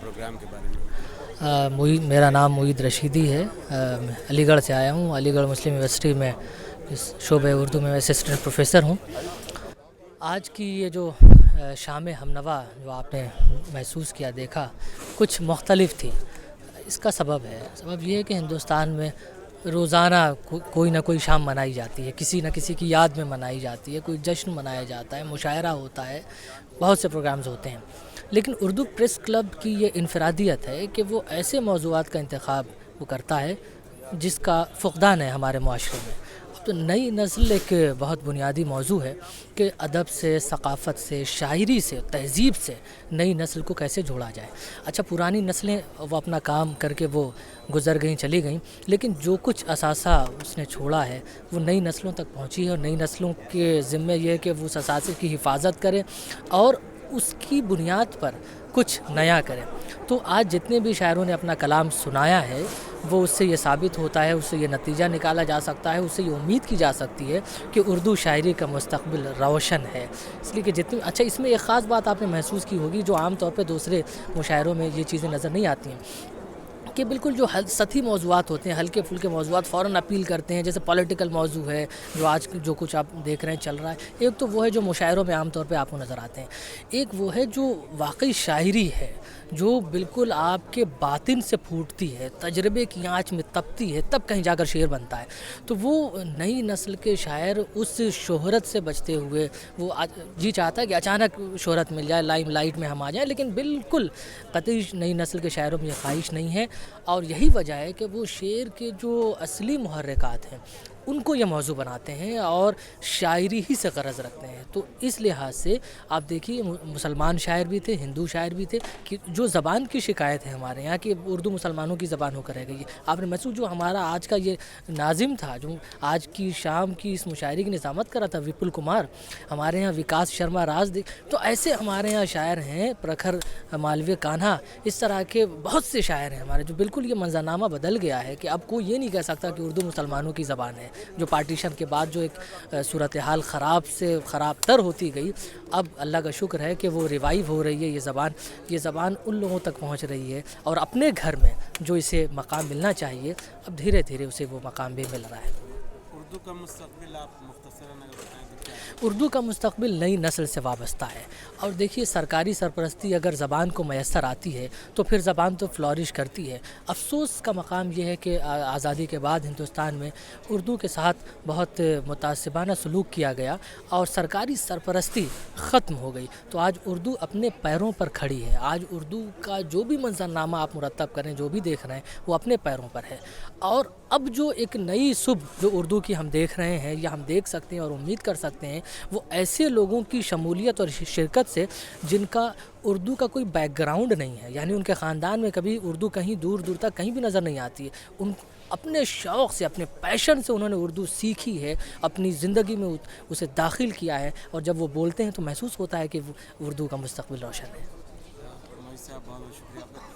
Programme के बारे में। मेरा नाम मोईद रशीदी है। मैं अलीगढ़ से आया हूँ। अलीगढ़ मुस्लिम यूनिवर्सिटी में इस शोबे उर्दू में असिस्टेंट प्रोफेसर हूँ। आज की ये जो शाम हमनवा जो आपने महसूस किया, देखा, कुछ मुख्तलिफ थी। इसका सबब ये है कि हिंदुस्तान में रोज़ाना कोई ना कोई शाम मनाई जाती है, किसी न किसी की याद में मनाई जाती है, कोई जश्न मनाया जाता है, मुशायरा होता है, बहुत से प्रोग्राम्स होते हैं। लेकिन उर्दू प्रेस क्लब की ये इनफरादियत है कि वो ऐसे मौज़ूआत का इंतखाब वो करता है जिसका फ़ुक़दान है हमारे मुआशरे में। तो नई नस्ल एक बहुत बुनियादी मौजू है कि अदब से, सक़ाफ़त से, शायरी से, तहज़ीब से नई नस्ल को कैसे जोड़ा जाए। अच्छा, पुरानी नस्लें वो अपना काम करके वो गुज़र गईं, चली गईं, लेकिन जो कुछ असासा उसने छोड़ा है वो नई नस्लों तक पहुंची है, और नई नस्लों के ज़िम्मे ये है कि वो उस असासे की हिफाजत करें और उसकी बुनियाद पर कुछ नया करें। तो आज जितने भी शायरों ने अपना कलाम सुनाया है वो उससे ये साबित होता है, उससे ये नतीजा निकाला जा सकता है, उससे ये उम्मीद की जा सकती है कि उर्दू शायरी का मुस्तक़बिल रोशन है। इसलिए कि जितनी अच्छा, इसमें एक ख़ास बात आपने महसूस की होगी जो आम तौर पे दूसरे मुशायरों में ये चीज़ें नज़र नहीं आती हैं, कि बिल्कुल जो सतही मौज़ूआत होते हैं, हल्के फुल्के मौज़ूआत फ़ौरन अपील करते हैं। जैसे पॉलिटिकल मौजू है जो आज जो कुछ आप देख रहे हैं चल रहा है, एक तो वो है जो मुशायरों में आम तौर पे आपको नज़र आते हैं, एक वो है जो वाकई शायरी है जो बिल्कुल आपके बातिन से फूटती है, तजर्बे की आँच में तपती है, तब कहीं जाकर शेर बनता है। तो वो नई नस्ल के शायर उस शोहरत से बचते हुए वो जी चाहता है कि अचानक शोहरत मिल जाए, लाइम लाइट में हम आ जाएं, लेकिन बिल्कुल कतई नई नस्ल के शायरों में ये ख्वाहिश नहीं है। और यही वजह है कि वो शेर के जो असली मुहर्रिकात हैं उनको ये मौजू बनाते हैं और शायरी ही से ग़रज़ रखते हैं। तो इस लिहाज से आप देखिए, मुसलमान शायर भी थे, हिंदू शायर भी थे, कि जो ज़बान की शिकायत है हमारे यहाँ की उर्दू मुसलमानों की ज़बान होकर रह गई है। आपने महसूस, जो हमारा आज का ये नाज़िम था, जो आज की शाम की इस मुशायरे की निज़ामत करा था, विपुल कुमार, हमारे यहाँ विकास शर्मा राज, तो ऐसे हमारे यहाँ शायर हैं, प्रखर मालवीय कान्हा, इस तरह के बहुत से शायर हैं हमारे, जो बिल्कुल ये मंज़रनामा बदल गया है कि अब कोई ये नहीं कह सकता कि उर्दू मुसलमानों की ज़बान है। जो पार्टीशन के बाद जो एक सूरत हाल ख़राब से ख़राब तर होती गई, अब अल्लाह का शुक्र है कि वो रिवाइव हो रही है। ये ज़बान उन लोगों तक पहुंच रही है, और अपने घर में जो इसे मकाम मिलना चाहिए, अब धीरे धीरे उसे वो मकाम भी मिल रहा है। उर्दू का मुस्तक़बिल आप मुख्तसरन अगर बताएं तो क्या है? उर्दू का मुस्तक़बिल नई नस्ल से वाबस्ता है। और देखिए, सरकारी सरपरस्ती अगर ज़बान को मैसर आती है तो फिर ज़बान तो फ्लॉरिश करती है। अफसोस का मकाम यह है कि आज़ादी के बाद हिंदुस्तान में उर्दू के साथ बहुत मुतासिबाना सलूक किया गया और सरकारी सरपरस्ती ख़त्म हो गई। तो आज उर्दू अपने पैरों पर खड़ी है। आज उर्दू का जो भी मंज़रनामा आप मुरतब करें, जो भी देख रहे हैं, वो अपने पैरों पर है। और अब जो एक नई सुबह जो उर्दू की हम देख रहे हैं या हम देख सकते हैं और उम्मीद कर सकते हैं, वो ऐसे लोगों की शमूलियत और शिरकत से जिनका उर्दू का कोई बैकग्राउंड नहीं है, यानी उनके ख़ानदान में कभी उर्दू कहीं दूर दूर तक कहीं भी नज़र नहीं आती है। उन अपने शौक़ से, अपने पैशन से उन्होंने उर्दू सीखी है, अपनी ज़िंदगी में उसे दाखिल किया है, और जब वो बोलते हैं तो महसूस होता है कि उर्दू का मुस्तक़बिल रोशन है। मोईद साहब, बहुत बहुत शुक्रिया आपका।